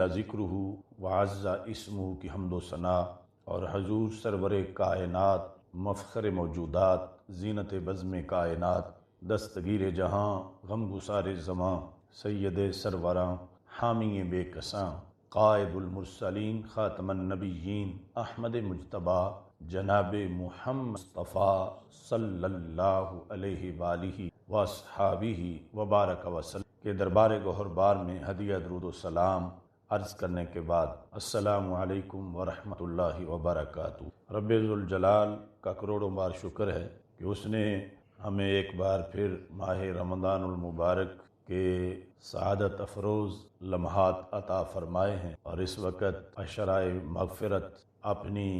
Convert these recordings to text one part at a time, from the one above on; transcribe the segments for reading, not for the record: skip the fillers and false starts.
ذکرہ وعز اسمہ کی حمد و ثنا، اور حضور سرور کائنات، مفخر موجودات، زینت بزم کائنات، دستگیر جہاں، غم گسار زماں، سید سروراں، حامی بے کساں، قائد المرسلین، خاتم النبیین، احمد مجتبیٰ، جناب محمد مصطفیٰ صلی اللہ علیہ وآلہ واصحابہ وبارک وسلم کے دربار گوہر بار میں ہدیہ درود و سلام عرض کرنے کے بعد السلام علیکم ورحمۃ اللہ وبرکاتہ۔ رب ذوالجلال کا کروڑوں بار شکر ہے کہ اس نے ہمیں ایک بار پھر ماہ رمضان المبارک کے سعادت افروز لمحات عطا فرمائے ہیں، اور اس وقت عشرۂ مغفرت اپنی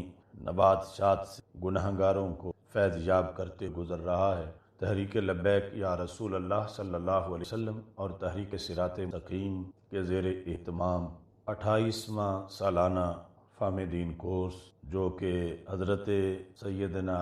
نبات شات سے گنہگاروں کو فیض یاب کرتے گزر رہا ہے۔ تحریک لبیک یا رسول اللہ صلی اللہ علیہ وسلم اور تحریک صراط مستقیم کے زیر اہتمام 28واں سالانہ فہم دین کورس، جو کہ حضرت سیدنا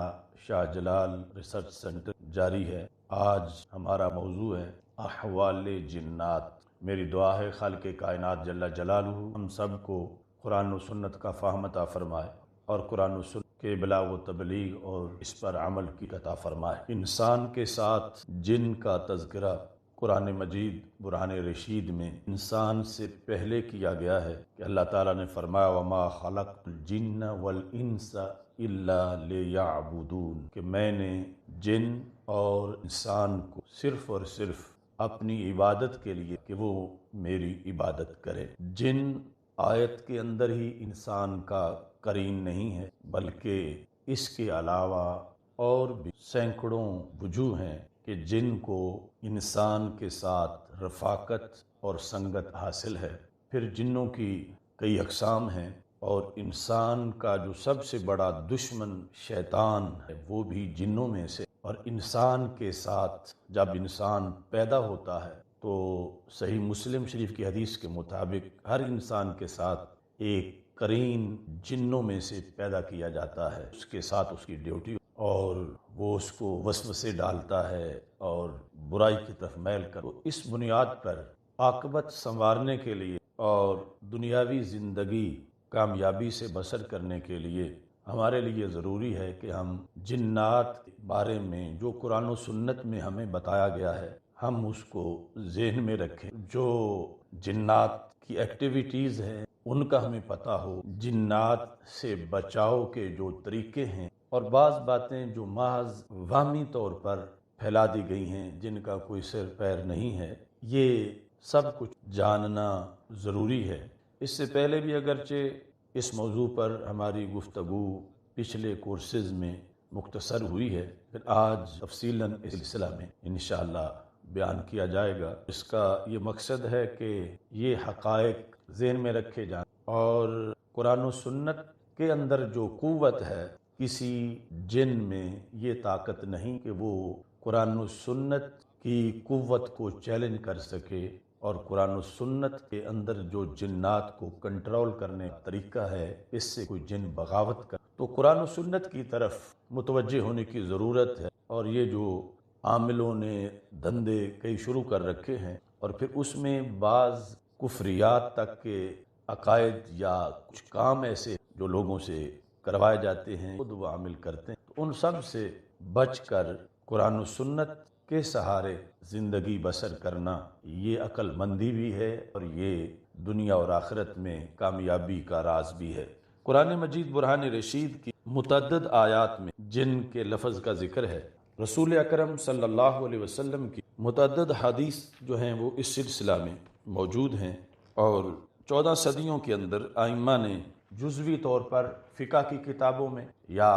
شاہ جلال ریسرچ سینٹر جاری ہے، آج ہمارا موضوع ہے احوال جنات۔ میری دعا ہے خالق کائنات جل جلالہ ہم سب کو قرآن و سنت کا فہم عطا فرمائے، اور قرآن و سنت کے ابلاغ و تبلیغ اور اس پر عمل کی عطا فرمائے۔ انسان کے ساتھ جن کا تذکرہ قرآن مجید برہان رشید میں انسان سے پہلے کیا گیا ہے کہ اللہ تعالیٰ نے فرمایا وما خلقت الجن والانس الا لیعبدون، کہ میں نے جن اور انسان کو صرف اور صرف اپنی عبادت کے لیے کہ وہ میری عبادت کرے۔ جن آیت کے اندر ہی انسان کا قرین نہیں ہے، بلکہ اس کے علاوہ اور بھی سینکڑوں وجوہ ہیں کہ جن کو انسان کے ساتھ رفاقت اور سنگت حاصل ہے۔ پھر جنوں کی کئی اقسام ہیں، اور انسان کا جو سب سے بڑا دشمن شیطان ہے وہ بھی جنوں میں سے۔ اور انسان کے ساتھ جب انسان پیدا ہوتا ہے تو صحیح مسلم شریف کی حدیث کے مطابق ہر انسان کے ساتھ ایک قرین جنوں میں سے پیدا کیا جاتا ہے، اس کے ساتھ اس کی ڈیوٹی، اور وہ اس کو وسوسے ڈالتا ہے اور برائی کی طرف میل کر۔ اس بنیاد پر عاقبت سنوارنے کے لیے اور دنیاوی زندگی کامیابی سے بسر کرنے کے لیے ہمارے لیے ضروری ہے کہ ہم جنات کے بارے میں جو قرآن و سنت میں ہمیں بتایا گیا ہے ہم اس کو ذہن میں رکھیں، جو جنات کی ایکٹیویٹیز ہیں ان کا ہمیں پتہ ہو، جنات سے بچاؤ کے جو طریقے ہیں، اور بعض باتیں جو محض وہمی طور پر پھیلا دی گئی ہیں جن کا کوئی سر پیر نہیں ہے، یہ سب کچھ جاننا ضروری ہے۔ اس سے پہلے بھی اگرچہ اس موضوع پر ہماری گفتگو پچھلے کورسز میں مختصر ہوئی ہے، پھر آج تفصیلاً اس سلسلہ میں انشاءاللہ بیان کیا جائے گا۔ اس کا یہ مقصد ہے کہ یہ حقائق ذہن میں رکھے جائیں، اور قرآن و سنت کے اندر جو قوت ہے، کسی جن میں یہ طاقت نہیں کہ وہ قرآن و سنت کی قوت کو چیلنج کر سکے، اور قرآن و سنت کے اندر جو جنات کو کنٹرول کرنے کا طریقہ ہے اس سے کوئی جن بغاوت کر، تو قرآن و سنت کی طرف متوجہ ہونے کی ضرورت ہے۔ اور یہ جو عاملوں نے دھندے کئی شروع کر رکھے ہیں، اور پھر اس میں بعض کفریات تک کے عقائد یا کچھ کام ایسے جو لوگوں سے کروائے جاتے ہیں خود وہ عامل کرتے ہیں، تو ان سب سے بچ کر قرآن و سنت کے سہارے زندگی بسر کرنا یہ عقل مندی بھی ہے، اور یہ دنیا اور آخرت میں کامیابی کا راز بھی ہے۔ قرآن مجید برہان رشید کی متعدد آیات میں جن کے لفظ کا ذکر ہے، رسول اکرم صلی اللہ علیہ وسلم کی متعدد حدیث جو ہیں وہ اس سلسلہ میں موجود ہیں، اور 14 صدیوں کے اندر ائمہ نے جزوی طور پر فقہ کی کتابوں میں یا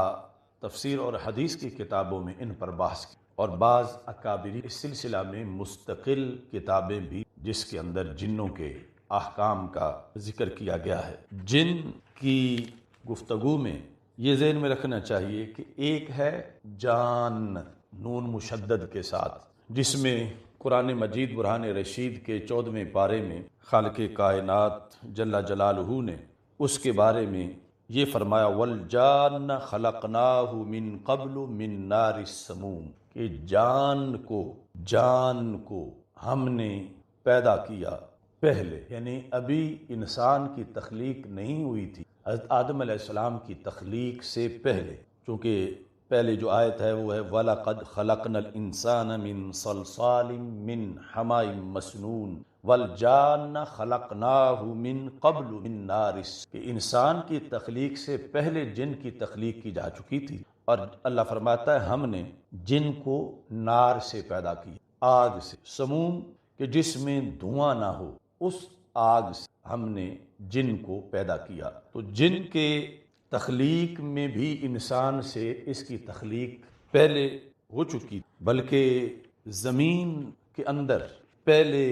تفسیر اور حدیث کی کتابوں میں ان پر بحث کی، اور بعض اکابری اس سلسلہ میں مستقل کتابیں بھی جس کے اندر جنوں کے احکام کا ذکر کیا گیا ہے۔ جن کی گفتگو میں یہ ذہن میں رکھنا چاہیے کہ ایک ہے جان نون مشدد کے ساتھ، جس میں قرآن مجید برہان رشید کے 14ویں پارے میں خالق کائنات جل جلالہ نے اس کے بارے میں یہ فرمایا والجان خلقناہ من قبل من نار السموم، کہ جان کو ہم نے پیدا کیا پہلے، یعنی ابھی انسان کی تخلیق نہیں ہوئی تھی، حضرت آدم علیہ السلام کی تخلیق سے پہلے، چونکہ پہلے جو آیت ہے وہ ہے وَلَقَدْ خَلَقْنَا الْإِنسَانَ مِنْ صَلْصَالٍ مِّنْ حَمَإٍ مَّسْنُونٍ وَالْجَانَّ خَلَقْنَاهُ مِنْ قَبْلُ مِنْ نَارِ کہ انسان کی تخلیق سے پہلے جن کی تخلیق کی جا چکی تھی، اور اللہ فرماتا ہے ہم نے جن کو نار سے پیدا کیا، آگ سے، سموم کہ جس میں دھواں نہ ہو، اس آگ سے ہم نے جن کو پیدا کیا۔ تو جن کے تخلیق میں بھی انسان سے اس کی تخلیق پہلے ہو چکی، بلکہ زمین کے اندر پہلے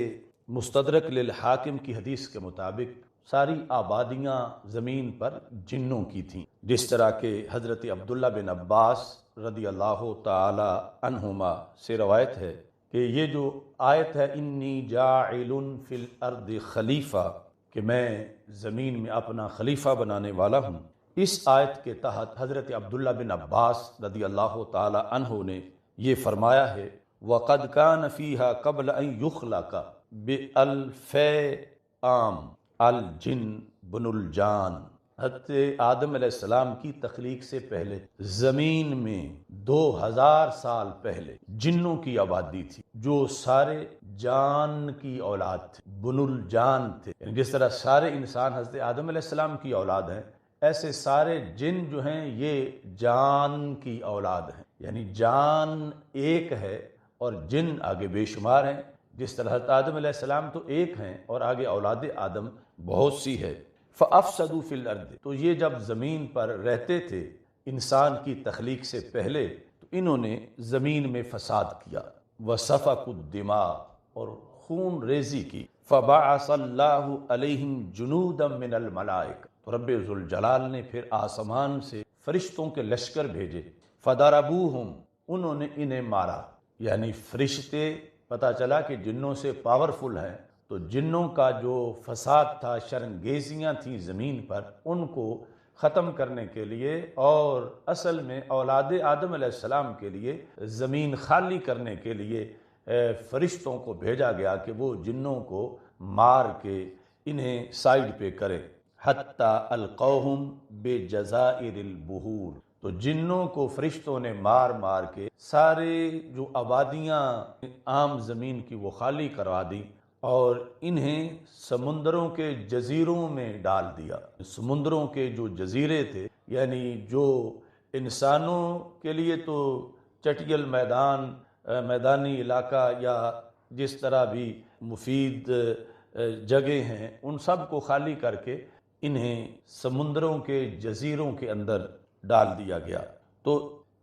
مستدرک للحاکم کی حدیث کے مطابق ساری آبادیاں زمین پر جنوں کی تھیں، جس طرح کہ حضرت عبداللہ بن عباس رضی اللہ تعالی عنہما سے روایت ہے کہ یہ جو آیت ہے انی جاعل فی الارض خلیفہ کہ میں زمین میں اپنا خلیفہ بنانے والا ہوں، اس آیت کے تحت حضرت عبداللہ بن عباس رضی اللہ تعالی عنہ نے یہ فرمایا ہے وَقَدْ كَانَ فِيهَا قَبْلَ أَن يُخْلَقَ بِأَلْفِ عَامٍ الْجِنُّ بْنُ الْجَانِ حضرت آدم علیہ السلام کی تخلیق سے پہلے زمین میں 2000 سال پہلے جنوں کی آبادی تھی جو سارے جان کی اولاد تھے، بن الجان تھے، یعنی جس طرح سارے انسان حضرت آدم علیہ السلام کی اولاد ہیں، ایسے سارے جن جو ہیں یہ جان کی اولاد ہیں، یعنی جان ایک ہے اور جن آگے بے شمار ہیں، جس طرح حضرت آدم علیہ السلام تو ایک ہیں اور آگے اولاد آدم بہت سی ہے۔ فَأَفْسَدُوا فِي الْأَرْضِ تو یہ جب زمین پر رہتے تھے انسان کی تخلیق سے پہلے تو انہوں نے زمین میں فساد کیا، وَسَفَكُوا الدِّمَاءَ اور خون ریزی کی، فَبَعَثَ اللَّهُ عَلَيْهِمْ جُنُودًا مِّنَ الْمَلَائِكَةِ تو رب ذوالجلال نے پھر آسمان سے فرشتوں کے لشکر بھیجے، فَضَرَبُوهُمْ انہوں نے انہیں مارا، یعنی فرشتے پتہ چلا کہ جنوں سے پاورفل ہیں، تو جنوں کا جو فساد تھا، شرنگیزیاں تھیں زمین پر، ان کو ختم کرنے کے لیے اور اصل میں اولاد آدم علیہ السلام کے لیے زمین خالی کرنے کے لیے فرشتوں کو بھیجا گیا کہ وہ جنوں کو مار کے انہیں سائیڈ پہ کرے، حتی القوہم بجزائر البحور تو جنوں کو فرشتوں نے مار مار کے سارے جو آبادیاں عام زمین کی وہ خالی کروا دی اور انہیں سمندروں کے جزیروں میں ڈال دیا۔ سمندروں کے جو جزیرے تھے، یعنی جو انسانوں کے لیے تو چٹیل میدان، میدانی علاقہ یا جس طرح بھی مفید جگہ ہیں، ان سب کو خالی کر کے انہیں سمندروں کے جزیروں کے اندر ڈال دیا گیا۔ تو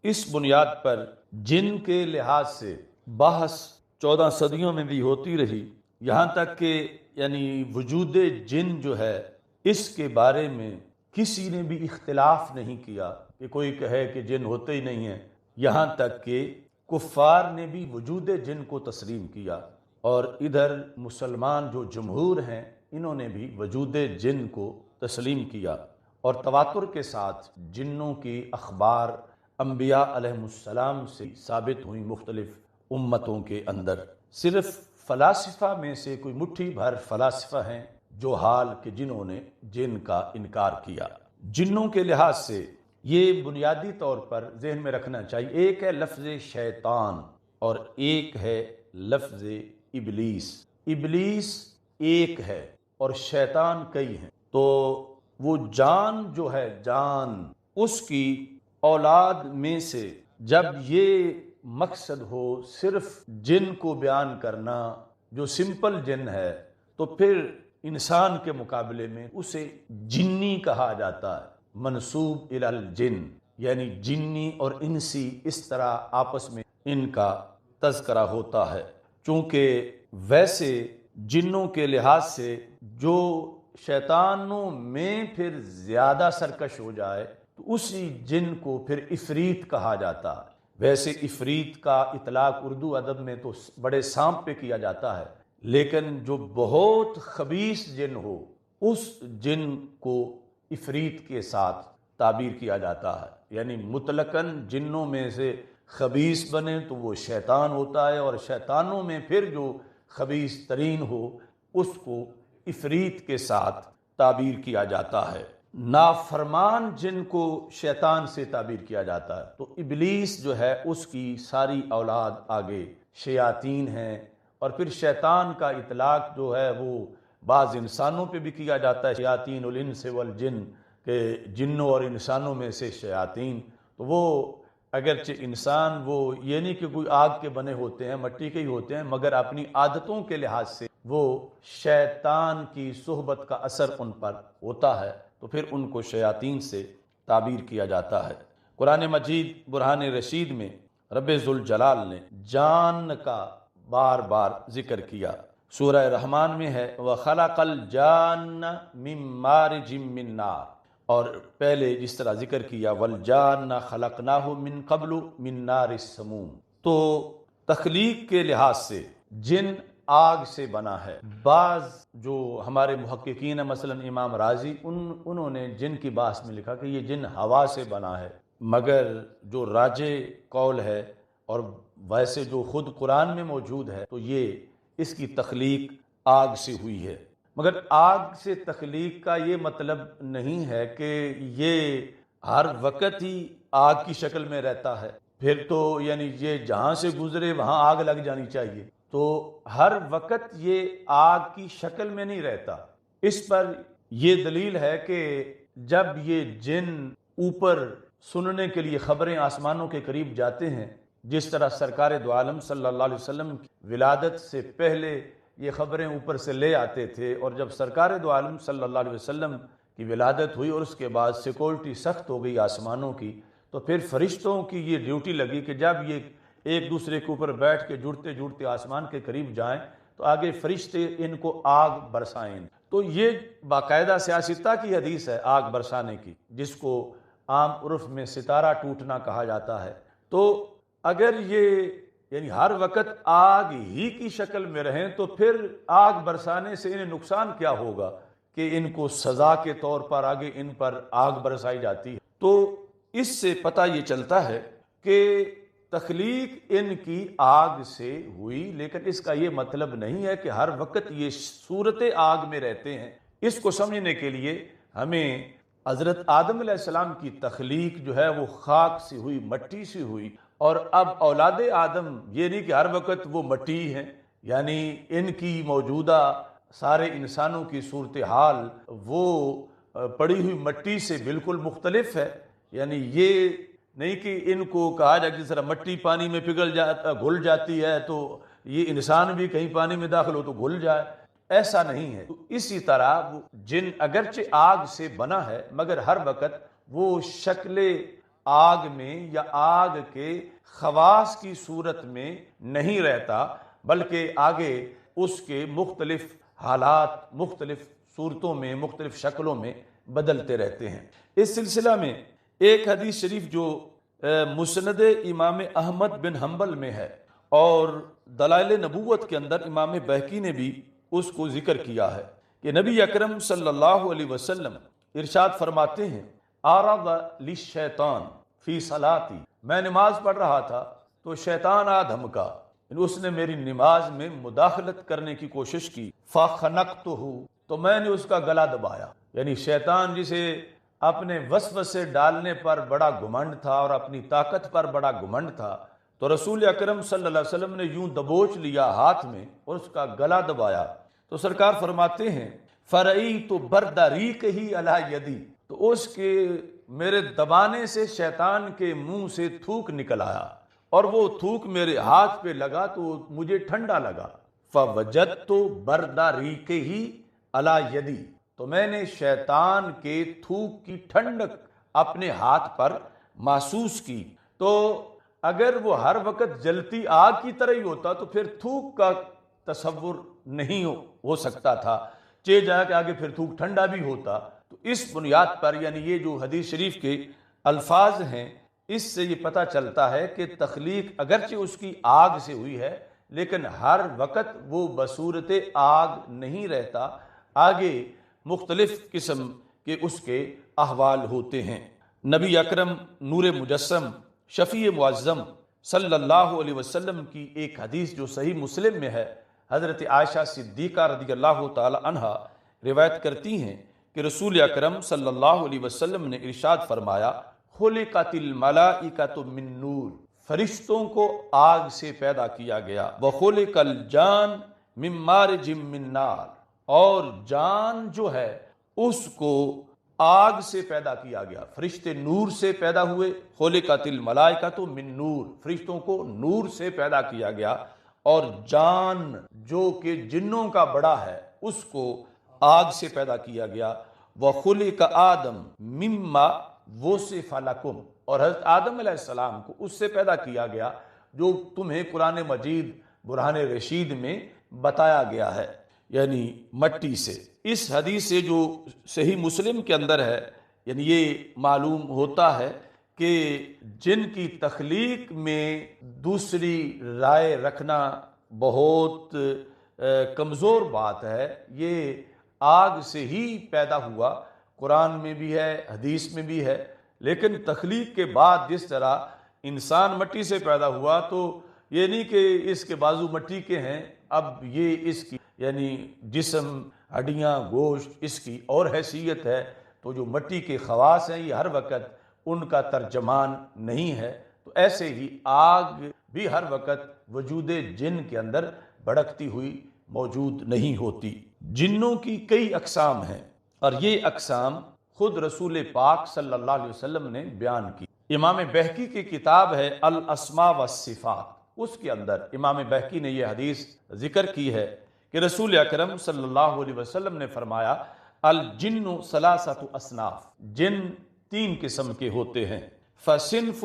اس بنیاد پر جن کے لحاظ سے بحث 14 صدیوں میں بھی ہوتی رہی، یہاں تک کہ یعنی وجود جن جو ہے اس کے بارے میں کسی نے بھی اختلاف نہیں کیا کہ کوئی کہے کہ جن ہوتے ہی نہیں ہیں، یہاں تک کہ کفار نے بھی وجود جن کو تسلیم کیا، اور ادھر مسلمان جو جمہور ہیں انہوں نے بھی وجود جن کو تسلیم کیا، اور تواتر کے ساتھ جنوں کی اخبار انبیاء علیہ السلام سے ثابت ہوئی مختلف امتوں کے اندر۔ صرف فلاسفہ میں سے کوئی مٹھی بھر فلاسفہ ہیں جو حال کہ جنہوں نے جن کا انکار کیا۔ جنوں کے لحاظ سے یہ بنیادی طور پر ذہن میں رکھنا چاہیے، ایک ہے لفظ شیطان اور ایک ہے لفظ ابلیس۔ ابلیس ایک ہے اور شیطان کئی ہیں، تو وہ جان جو ہے جان، اس کی اولاد میں سے جب یہ مقصد ہو صرف جن کو بیان کرنا جو سمپل جن ہے، تو پھر انسان کے مقابلے میں اسے جنی کہا جاتا ہے، منسوب الی الجن، یعنی جنی اور انسی اس طرح آپس میں ان کا تذکرہ ہوتا ہے۔ چونکہ ویسے جنوں کے لحاظ سے جو شیطانوں میں پھر زیادہ سرکش ہو جائے تو اسی جن کو پھر عفریت کہا جاتا ہے۔ ویسے عفریت کا اطلاق اردو ادب میں تو بڑے سانپ پہ کیا جاتا ہے، لیکن جو بہت خبیث جن ہو اس جن کو عفریت کے ساتھ تعبیر کیا جاتا ہے، یعنی مطلقاً جنوں میں سے خبیث بنے تو وہ شیطان ہوتا ہے، اور شیطانوں میں پھر جو خبیث ترین ہو اس کو عفریت کے ساتھ تعبیر کیا جاتا ہے۔ نافرمان جن کو شیطان سے تعبیر کیا جاتا ہے، تو ابلیس جو ہے اس کی ساری اولاد آگے شیاطین ہیں، اور پھر شیطان کا اطلاق جو ہے وہ بعض انسانوں پہ بھی کیا جاتا ہے، شیاطین الانس والجن، کہ جنوں اور انسانوں میں سے شیاطین۔ تو وہ اگرچہ انسان وہ یہ نہیں کہ کوئی آگ کے بنے ہوتے ہیں، مٹی کے ہی ہوتے ہیں، مگر اپنی عادتوں کے لحاظ سے وہ شیطان کی صحبت کا اثر ان پر ہوتا ہے، تو پھر ان کو شیاطین سے تعبیر کیا جاتا ہے۔ قرآن مجید برہان رشید میں رب ذوالجلال نے جان کا بار بار ذکر کیا۔ سورہ رحمان میں ہے وَخَلَقَ الْجَانَّ مِن مَّارِجٍ مِّن نَارٍ، اور پہلے جس طرح ذکر کیا وَالْجَانَّ خَلَقْنَاهُ مِن قَبْلُ مِن نَارِ السَّمُومِ، تو تخلیق کے لحاظ سے جن آگ سے بنا ہے۔ بعض جو ہمارے محققین ہیں، مثلا امام رازی، انہوں نے جن کی بحث میں لکھا کہ یہ جن ہوا سے بنا ہے، مگر جو راجح قول ہے اور ویسے جو خود قرآن میں موجود ہے تو یہ اس کی تخلیق آگ سے ہوئی ہے۔ مگر آگ سے تخلیق کا یہ مطلب نہیں ہے کہ یہ ہر وقت ہی آگ کی شکل میں رہتا ہے، پھر تو یعنی یہ جہاں سے گزرے وہاں آگ لگ جانی چاہیے، تو ہر وقت یہ آگ کی شکل میں نہیں رہتا۔ اس پر یہ دلیل ہے کہ جب یہ جن اوپر سننے کے لیے خبریں آسمانوں کے قریب جاتے ہیں، جس طرح سرکار دو عالم صلی اللہ علیہ وسلم کی ولادت سے پہلے یہ خبریں اوپر سے لے آتے تھے، اور جب سرکار دو عالم صلی اللہ علیہ وسلم کی ولادت ہوئی اور اس کے بعد سیکورٹی سخت ہو گئی آسمانوں کی، تو پھر فرشتوں کی یہ ڈیوٹی لگی کہ جب یہ ایک دوسرے کے اوپر بیٹھ کے جڑتے جڑتے آسمان کے قریب جائیں تو آگے فرشتے ان کو آگ برسائیں۔ تو یہ باقاعدہ سیاستہ کی حدیث ہے آگ برسانے کی، جس کو عام عرف میں ستارہ ٹوٹنا کہا جاتا ہے۔ تو اگر یہ یعنی ہر وقت آگ ہی کی شکل میں رہیں تو پھر آگ برسانے سے انہیں نقصان کیا ہوگا کہ ان کو سزا کے طور پر آگے ان پر آگ برسائی جاتی ہے۔ تو اس سے پتہ یہ چلتا ہے کہ تخلیق ان کی آگ سے ہوئی، لیکن اس کا یہ مطلب نہیں ہے کہ ہر وقت یہ صورت آگ میں رہتے ہیں۔ اس کو سمجھنے کے لیے ہمیں حضرت آدم علیہ السلام کی تخلیق جو ہے وہ خاک سے ہوئی، مٹی سے ہوئی، اور اب اولاد آدم یہ نہیں کہ ہر وقت وہ مٹی ہیں، یعنی ان کی موجودہ سارے انسانوں کی صورتحال وہ پڑی ہوئی مٹی سے بالکل مختلف ہے۔ یعنی یہ نہیں کہ ان کو کہا جائے جس طرح مٹی پانی میں گھل جاتی ہے تو یہ انسان بھی کہیں پانی میں داخل ہو تو گھل جائے، ایسا نہیں ہے۔ تو اسی طرح وہ جن اگرچہ آگ سے بنا ہے مگر ہر وقت وہ شکل آگ میں یا آگ کے خواص کی صورت میں نہیں رہتا، بلکہ آگے اس کے مختلف حالات مختلف صورتوں میں مختلف شکلوں میں بدلتے رہتے ہیں۔ اس سلسلہ میں ایک حدیث شریف جو مسند امام احمد بن حنبل میں ہے اور دلائل نبوت کے اندر امام بہقی نے بھی اس کو ذکر کیا ہے کہ نبی اکرم صلی اللہ علیہ وسلم ارشاد فرماتے ہیں عرض للشیطان فی صلاتی، میں نماز پڑھ رہا تھا تو شیطان آ دھمکا، اس نے میری نماز میں مداخلت کرنے کی کوشش کی، فخنقتہ، تو میں نے اس کا گلا دبایا۔ یعنی شیطان جسے اپنے وسوسے ڈالنے پر بڑا گھمنڈ تھا اور اپنی طاقت پر بڑا گھمنڈ تھا، تو رسول اکرم صلی اللہ علیہ وسلم نے یوں دبوچ لیا ہاتھ میں اور اس کا گلا دبایا۔ تو سرکار فرماتے ہیں فرعیت برد ریقہ علی یدی، تو اس کے میرے دبانے سے شیطان کے منہ سے تھوک نکل آیا اور وہ تھوک میرے ہاتھ پہ لگا تو مجھے ٹھنڈا لگا، فوجدت برد ریقہ علی یدی، تو میں نے شیطان کے تھوک کی ٹھنڈک اپنے ہاتھ پر محسوس کی۔ تو اگر وہ ہر وقت جلتی آگ کی طرح ہی ہوتا تو پھر تھوک کا تصور نہیں ہو سکتا تھا، چہ جا کے آگے پھر تھوک ٹھنڈا بھی ہوتا۔ تو اس بنیاد پر یعنی یہ جو حدیث شریف کے الفاظ ہیں اس سے یہ پتہ چلتا ہے کہ تخلیق اگرچہ اس کی آگ سے ہوئی ہے لیکن ہر وقت وہ بصورت آگ نہیں رہتا، آگے مختلف قسم کے اس کے احوال ہوتے ہیں۔ نبی اکرم نور مجسم شفیع معظم صلی اللہ علیہ وسلم کی ایک حدیث جو صحیح مسلم میں ہے، حضرت عائشہ صدیقہ رضی اللہ تعالی عنہا روایت کرتی ہیں کہ رسول اکرم صلی اللہ علیہ وسلم نے ارشاد فرمایا، خلقت الملائکۃ من نور، فرشتوں کو آگ سے پیدا کیا گیا، وخلق الجان من مارج من نار، اور جان جو ہے اس کو آگ سے پیدا کیا گیا۔ فرشتے نور سے پیدا ہوئے، خلقت الملائکۃ من نور، فرشتوں کو نور سے پیدا کیا گیا، اور جان جو کہ جنوں کا بڑا ہے اس کو آگ سے پیدا کیا گیا۔ وَخُلِقَ آدم مِمَّا وُصِفَ لَكُمْ، اور حضرت آدم علیہ السلام کو اس سے پیدا کیا گیا جو تمہیں قرآن مجید برہان رشید میں بتایا گیا ہے، یعنی مٹی سے۔ اس حدیث سے جو صحیح مسلم کے اندر ہے، یعنی یہ معلوم ہوتا ہے کہ جن کی تخلیق میں دوسری رائے رکھنا بہت کمزور بات ہے، یہ آگ سے ہی پیدا ہوا، قرآن میں بھی ہے، حدیث میں بھی ہے۔ لیکن تخلیق کے بعد جس طرح انسان مٹی سے پیدا ہوا، تو یہ نہیں کہ اس کے بازو مٹی کے ہیں، اب یہ اس کی یعنی جسم، ہڈیاں، گوشت اس کی اور حیثیت ہے، تو جو مٹی کے خواص ہیں یہ ہر وقت ان کا ترجمان نہیں ہے۔ تو ایسے ہی آگ بھی ہر وقت وجود جن کے اندر بھڑکتی ہوئی موجود نہیں ہوتی۔ جنوں کی کئی اقسام ہیں، اور یہ اقسام خود رسول پاک صلی اللہ علیہ وسلم نے بیان کی۔ امام بہقی کی کتاب ہے الاسماء والصفات، اس کے اندر امام بہقی نے یہ حدیث ذکر کی ہے کہ رسول اکرم صلی اللہ علیہ وسلم نے فرمایا، الجن ثلاثۃ اصناف، جن تین قسم کے ہوتے ہیں، فصنف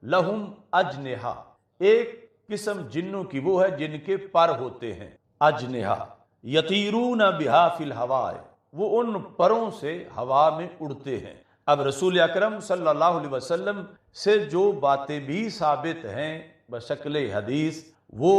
لہم اجنحہ، ایک قسم جنوں کی وہ ہے جن کے پر ہوتے ہیں، اجنحہ، یطیرون بہا فی الہواء، وہ ان پروں سے ہوا میں اڑتے ہیں۔ اب رسول اکرم صلی اللہ علیہ وسلم سے جو باتیں بھی ثابت ہیں بشکل حدیث، وہ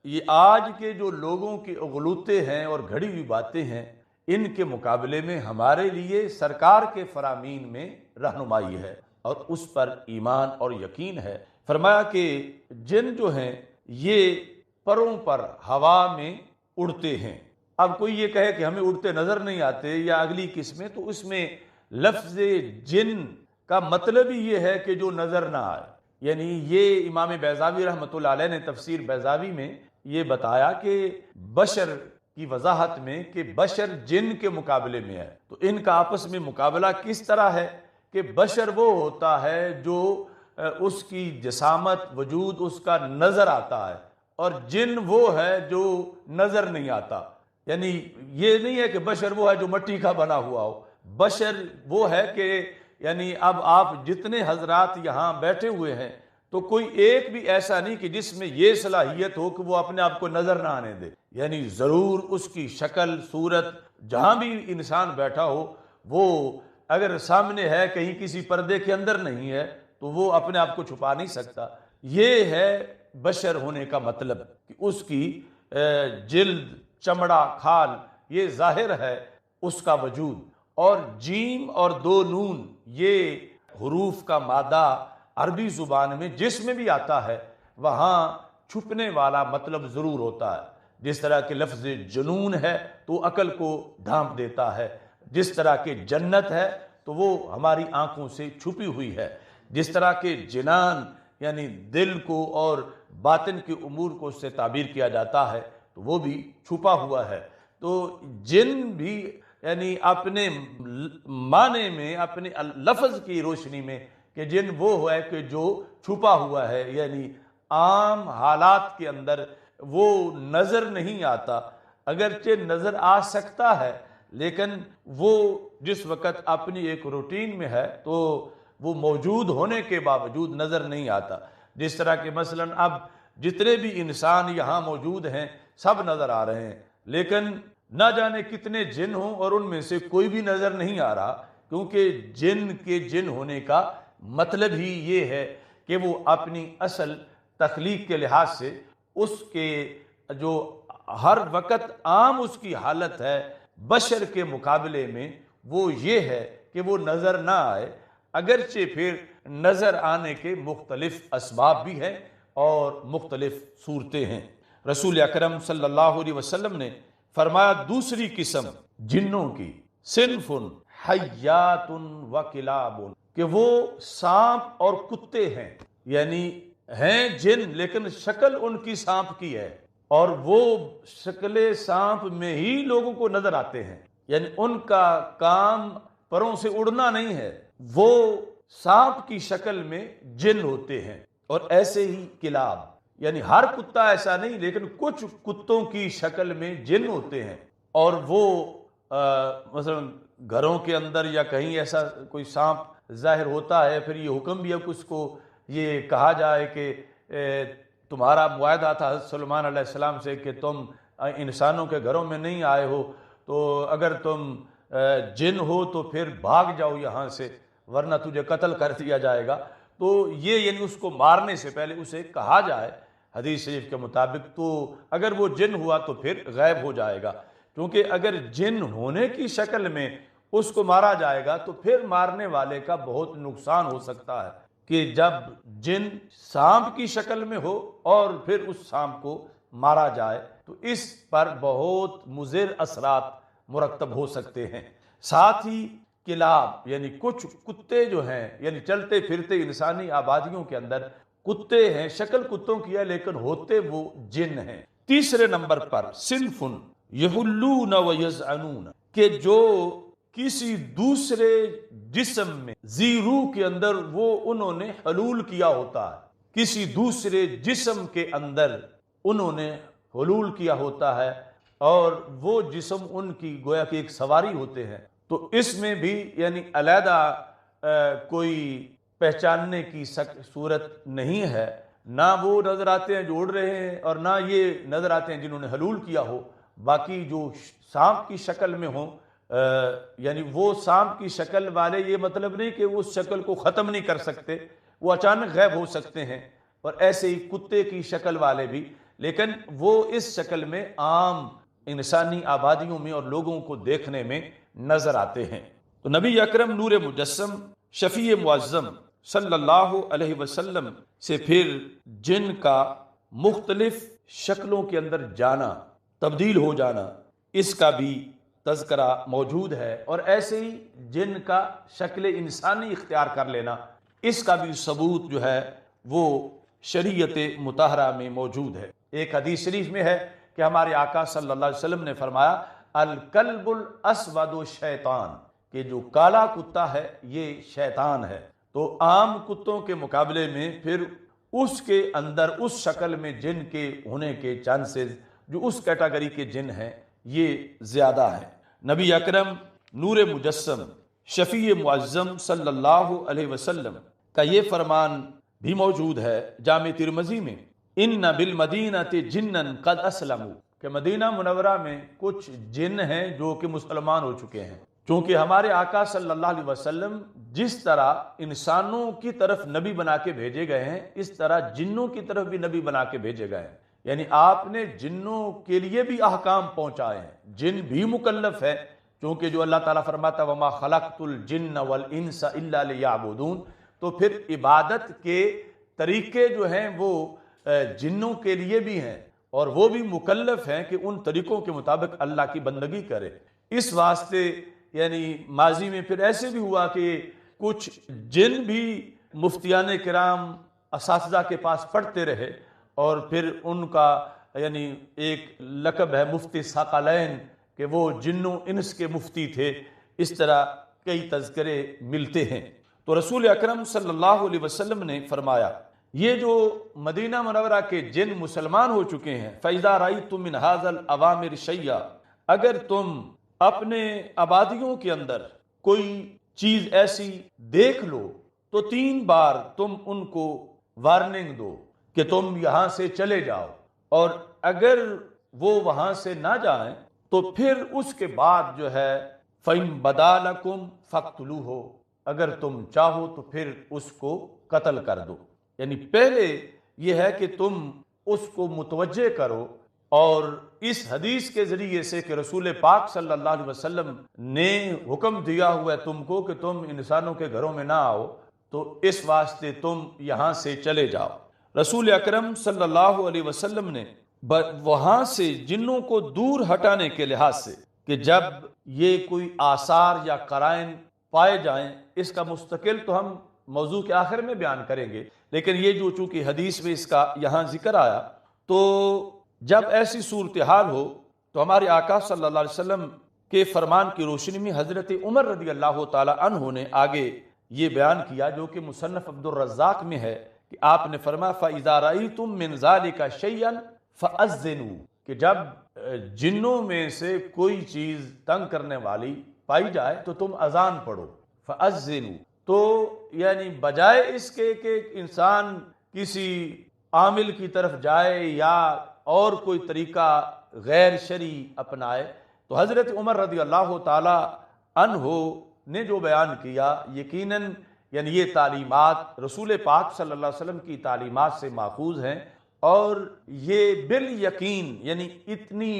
یہ آج کے جو لوگوں کی اغلوطے ہیں اور گھڑی ہوئی باتیں ہیں، ان کے مقابلے میں ہمارے لیے سرکار کے فرامین میں رہنمائی ہے اور اس پر ایمان اور یقین ہے۔ فرمایا کہ جن جو ہیں یہ پروں پر ہوا میں اڑتے ہیں۔ اب کوئی یہ کہے کہ ہمیں اڑتے نظر نہیں آتے یا اگلی قسمیں، تو اس میں لفظ جن کا مطلب ہی یہ ہے کہ جو نظر نہ آئے، یعنی یہ امام بیضاوی رحمۃ اللہ علیہ نے تفسیر بیضاوی میں یہ بتایا کہ بشر کی وضاحت میں کہ بشر جن کے مقابلے میں ہے، تو ان کا آپس میں مقابلہ کس طرح ہے کہ بشر وہ ہوتا ہے جو اس کی جسامت وجود اس کا نظر آتا ہے، اور جن وہ ہے جو نظر نہیں آتا۔ یعنی یہ نہیں ہے کہ بشر وہ ہے جو مٹی کا بنا ہوا ہو، بشر وہ ہے کہ یعنی اب آپ جتنے حضرات یہاں بیٹھے ہوئے ہیں تو کوئی ایک بھی ایسا نہیں کہ جس میں یہ صلاحیت ہو کہ وہ اپنے آپ کو نظر نہ آنے دے، یعنی ضرور اس کی شکل صورت جہاں بھی انسان بیٹھا ہو، وہ اگر سامنے ہے کہیں کسی پردے کے اندر نہیں ہے تو وہ اپنے آپ کو چھپا نہیں سکتا۔ یہ ہے بشر ہونے کا مطلب کہ اس کی جلد، چمڑا، کھال، یہ ظاہر ہے اس کا وجود۔ اور جیم اور دو نون یہ حروف کا مادہ عربی زبان میں جس میں بھی آتا ہے وہاں چھپنے والا مطلب ضرور ہوتا ہے۔ جس طرح کہ لفظ جنون ہے تو عقل کو ڈھانپ دیتا ہے، جس طرح کہ جنت ہے تو وہ ہماری آنکھوں سے چھپی ہوئی ہے، جس طرح کہ جنان یعنی دل کو اور باطن کے امور کو اس سے تعبیر کیا جاتا ہے تو وہ بھی چھپا ہوا ہے۔ تو جن بھی یعنی اپنے معنی میں، اپنے لفظ کی روشنی میں کہ جن وہ ہے کہ جو چھپا ہوا ہے، یعنی عام حالات کے اندر وہ نظر نہیں آتا، اگرچہ نظر آ سکتا ہے لیکن وہ جس وقت اپنی ایک روٹین میں ہے تو وہ موجود ہونے کے باوجود نظر نہیں آتا۔ جس طرح کہ مثلا اب جتنے بھی انسان یہاں موجود ہیں سب نظر آ رہے ہیں، لیکن نہ جانے کتنے جن ہوں اور ان میں سے کوئی بھی نظر نہیں آ رہا، کیونکہ جن کے جن ہونے کا مطلب ہی یہ ہے کہ وہ اپنی اصل تخلیق کے لحاظ سے اس کے جو ہر وقت عام اس کی حالت ہے بشر کے مقابلے میں وہ یہ ہے کہ وہ نظر نہ آئے، اگرچہ پھر نظر آنے کے مختلف اسباب بھی ہیں اور مختلف صورتیں ہیں۔ رسول اکرم صلی اللہ علیہ وسلم نے فرمایا دوسری قسم جنوں کی صنف حیات و کلاب، کہ وہ سانپ اور کتے ہیں، یعنی ہیں جن لیکن شکل ان کی سانپ کی ہے، اور وہ شکل سانپ میں ہی لوگوں کو نظر آتے ہیں، یعنی ان کا کام پروں سے اڑنا نہیں ہے، وہ سانپ کی شکل میں جن ہوتے ہیں۔ اور ایسے ہی کلاب، یعنی ہر کتا ایسا نہیں لیکن کچھ کتوں کی شکل میں جن ہوتے ہیں، اور وہ مثلا گھروں کے اندر یا کہیں ایسا کوئی سانپ ظاہر ہوتا ہے، پھر یہ حکم بھی ہے کہ اس کو یہ کہا جائے کہ تمہارا معاہدہ تھا حضرت سلیمان علیہ السلام سے کہ تم انسانوں کے گھروں میں نہیں آئے ہو، تو اگر تم جن ہو تو پھر بھاگ جاؤ یہاں سے ورنہ تجھے قتل کر دیا جائے گا۔ تو یہ یعنی اس کو مارنے سے پہلے اسے کہا جائے حدیث شریف کے مطابق، تو اگر وہ جن ہوا تو پھر غائب ہو جائے گا، کیونکہ اگر جن ہونے کی شکل میں اس کو مارا جائے گا تو پھر مارنے والے کا بہت نقصان ہو سکتا ہے، کہ جب جن سانپ کی شکل میں ہو اور پھر اس سانپ کو مارا جائے تو اس پر بہت مضر اثرات مرتب ہو سکتے ہیں۔ ساتھ ہی کلاب، یعنی کچھ کتے جو ہیں، یعنی چلتے پھرتے انسانی آبادیوں کے اندر کتے ہیں، شکل کتوں کی ہے لیکن ہوتے وہ جن ہیں۔ تیسرے نمبر پر صنف یحلون و یزعنون، کہ جو کسی دوسرے جسم میں ذی روح کے اندر وہ انہوں نے حلول کیا ہوتا ہے، کسی دوسرے جسم کے اندر انہوں نے حلول کیا ہوتا ہے، اور وہ جسم ان کی گویا کہ ایک سواری ہوتے ہیں، تو اس میں بھی یعنی علیحدہ کوئی پہچاننے کی صورت نہیں ہے، نہ وہ نظر آتے ہیں جو اڑ رہے ہیں اور نہ یہ نظر آتے ہیں جنہوں نے حلول کیا ہو، باقی جو سانپ کی شکل میں ہوں، یعنی وہ سانپ کی شکل والے، یہ مطلب نہیں کہ وہ اس شکل کو ختم نہیں کر سکتے، وہ اچانک غائب ہو سکتے ہیں، اور ایسے ہی کتے کی شکل والے بھی، لیکن وہ اس شکل میں عام انسانی آبادیوں میں اور لوگوں کو دیکھنے میں نظر آتے ہیں۔ تو نبی اکرم نور مجسم شفیع معظم صلی اللہ علیہ وسلم سے پھر جن کا مختلف شکلوں کے اندر جانا، تبدیل ہو جانا، اس کا بھی تذکرہ موجود ہے، اور ایسے ہی جن کا شکل انسانی اختیار کر لینا، اس کا بھی ثبوت جو ہے وہ شریعت مطہرہ میں موجود ہے۔ ایک حدیث شریف میں ہے کہ ہمارے آقا صلی اللہ علیہ وسلم نے فرمایا الکلب الاسود شیطان، کہ جو کالا کتا ہے یہ شیطان ہے۔ تو عام کتوں کے مقابلے میں پھر اس کے اندر اس شکل میں جن کے ہونے کے چانسز جو اس کیٹاگری کے جن ہیں یہ زیادہ ہے۔ نبی اکرم نور مجسم شفیع معظم صلی اللہ علیہ وسلم کا یہ فرمان بھی موجود ہے جامع ترمذی میں، ان بالمدینۃ جنا قد اسلموا، کہ مدینہ منورہ میں کچھ جن ہیں جو کہ مسلمان ہو چکے ہیں، چونکہ ہمارے آقا صلی اللہ علیہ وسلم جس طرح انسانوں کی طرف نبی بنا کے بھیجے گئے ہیں، اس طرح جنوں کی طرف بھی نبی بنا کے بھیجے گئے ہیں، یعنی آپ نے جنوں کے لیے بھی احکام پہنچائے ہیں، جن بھی مکلف ہے، چونکہ جو اللہ تعالیٰ فرماتا وما خلقت الجن والانس الا لیعبدون، تو پھر عبادت کے طریقے جو ہیں وہ جنوں کے لیے بھی ہیں، اور وہ بھی مکلف ہیں کہ ان طریقوں کے مطابق اللہ کی بندگی کرے۔ اس واسطے یعنی ماضی میں پھر ایسے بھی ہوا کہ کچھ جن بھی مفتیان کرام اساتذہ کے پاس پڑھتے رہے، اور پھر ان کا یعنی ایک لقب ہے مفتی ثقلین، کہ وہ جنوں انس کے مفتی تھے، اس طرح کئی تذکرے ملتے ہیں۔ تو رسول اکرم صلی اللہ علیہ وسلم نے فرمایا یہ جو مدینہ منورہ کے جن مسلمان ہو چکے ہیں، فَإِذَا رَأَيْتُم مِّنْ هَٰذَا الْأَوَامِرِ شَيْئًا، اگر تم اپنے آبادیوں کے اندر کوئی چیز ایسی دیکھ لو تو 3 بار تم ان کو وارننگ دو کہ تم یہاں سے چلے جاؤ، اور اگر وہ وہاں سے نہ جائیں تو پھر اس کے بعد جو ہے فَإِن بَدَا لَكُمْ فَاقْتُلُوهُ، اگر تم چاہو تو پھر اس کو قتل کر دو۔ یعنی پہلے یہ ہے کہ تم اس کو متوجہ کرو، اور اس حدیث کے ذریعے سے کہ رسول پاک صلی اللہ علیہ وسلم نے حکم دیا ہوا ہے تم کو کہ تم انسانوں کے گھروں میں نہ آؤ، تو اس واسطے تم یہاں سے چلے جاؤ۔ رسول اکرم صلی اللہ علیہ وسلم نے وہاں سے جنوں کو دور ہٹانے کے لحاظ سے کہ جب یہ کوئی آثار یا قرائن پائے جائیں، اس کا مستقل تو ہم موضوع کے آخر میں بیان کریں گے، لیکن یہ جو چونکہ حدیث میں اس کا یہاں ذکر آیا، تو جب ایسی صورتحال ہو تو ہمارے آقا صلی اللہ علیہ وسلم کے فرمان کی روشنی میں حضرت عمر رضی اللہ تعالی عنہ نے آگے یہ بیان کیا، جو کہ مصنف عبد الرزاق میں ہے، کہ آپ نے فرمایا فَإِذَا رَأَيْتُم مِّن ذَلِكَ شَيْئًا فَأَذِّنُوا، کہ جب جنوں میں سے کوئی چیز تنگ کرنے والی پائی جائے تو تم اذان پڑھو، فَأَذِّنُوا، تو یعنی بجائے اس کے کہ انسان کسی عامل کی طرف جائے یا اور کوئی طریقہ غیر شرعی اپنائے، تو حضرت عمر رضی اللہ تعالی عنہ نے جو بیان کیا، یقیناً یعنی یہ تعلیمات رسول پاک صلی اللہ علیہ وسلم کی تعلیمات سے ماخوذ ہیں، اور یہ بالیقین یعنی اتنی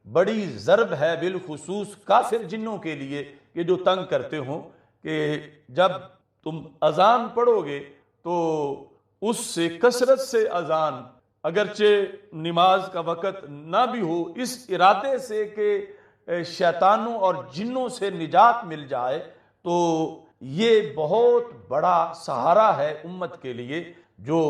بڑی ضرب ہے بالخصوص کافر جنوں کے لیے کہ جو تنگ کرتے ہوں، کہ جب تم اذان پڑھو گے تو اس سے کثرت سے اذان، اگرچہ نماز کا وقت نہ بھی ہو، اس ارادے سے کہ شیطانوں اور جنوں سے نجات مل جائے، تو یہ بہت بڑا سہارا ہے امت کے لیے جو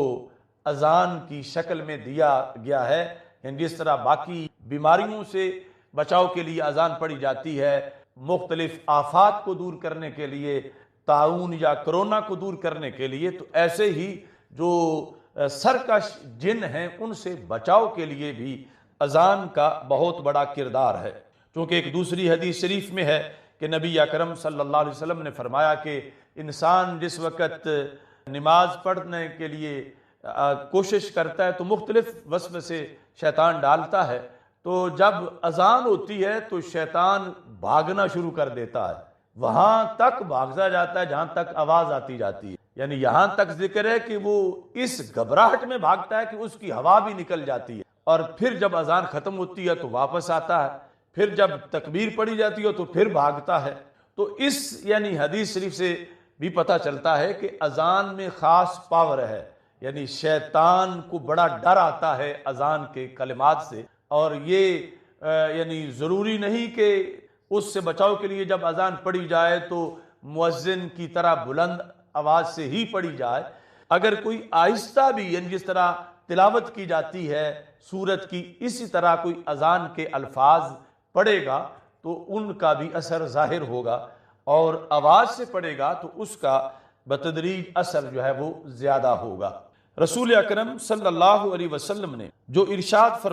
اذان کی شکل میں دیا گیا ہے۔ یعنی جس طرح باقی بیماریوں سے بچاؤ کے لیے اذان پڑھی جاتی ہے، مختلف آفات کو دور کرنے کے لیے، طاعون یا کرونا کو دور کرنے کے لیے، تو ایسے ہی جو سرکش جن ہیں ان سے بچاؤ کے لیے بھی اذان کا بہت بڑا کردار ہے۔ چونکہ ایک دوسری حدیث شریف میں ہے کہ نبی اکرم صلی اللہ علیہ وسلم نے فرمایا کہ انسان جس وقت نماز پڑھنے کے لیے کوشش کرتا ہے تو مختلف وسوسے شیطان ڈالتا ہے، تو جب اذان ہوتی ہے تو شیطان بھاگنا شروع کر دیتا ہے، وہاں تک بھاگتا جاتا ہے جہاں تک آواز آتی جاتی ہے، یعنی یہاں تک ذکر ہے کہ وہ اس گھبراہٹ میں بھاگتا ہے کہ اس کی ہوا بھی نکل جاتی ہے، اور پھر جب اذان ختم ہوتی ہے تو واپس آتا ہے، پھر جب تکبیر پڑھی جاتی ہے تو پھر بھاگتا ہے۔ تو اس یعنی حدیث شریف سے بھی پتہ چلتا ہے کہ اذان میں خاص پاور ہے، یعنی شیطان کو بڑا ڈر آتا ہے اذان کے کلمات سے، اور یہ یعنی ضروری نہیں کہ اس سے بچاؤ کے لیے جب اذان پڑھی جائے تو مؤذن کی طرح بلند آواز سے ہی پڑھی جائے، اگر کوئی آہستہ بھی یعنی جس طرح تلاوت کی جاتی ہے سورت کی، اسی طرح کوئی اذان کے الفاظ پڑھے گا تو ان کا بھی اثر ظاہر ہوگا، اور آواز سے پڑھے گا تو اس کا بتدریج اثر جو ہے وہ زیادہ ہوگا۔ رسول اکرم صلی اللہ علیہ وسلم نے جو ارشاد فرمایا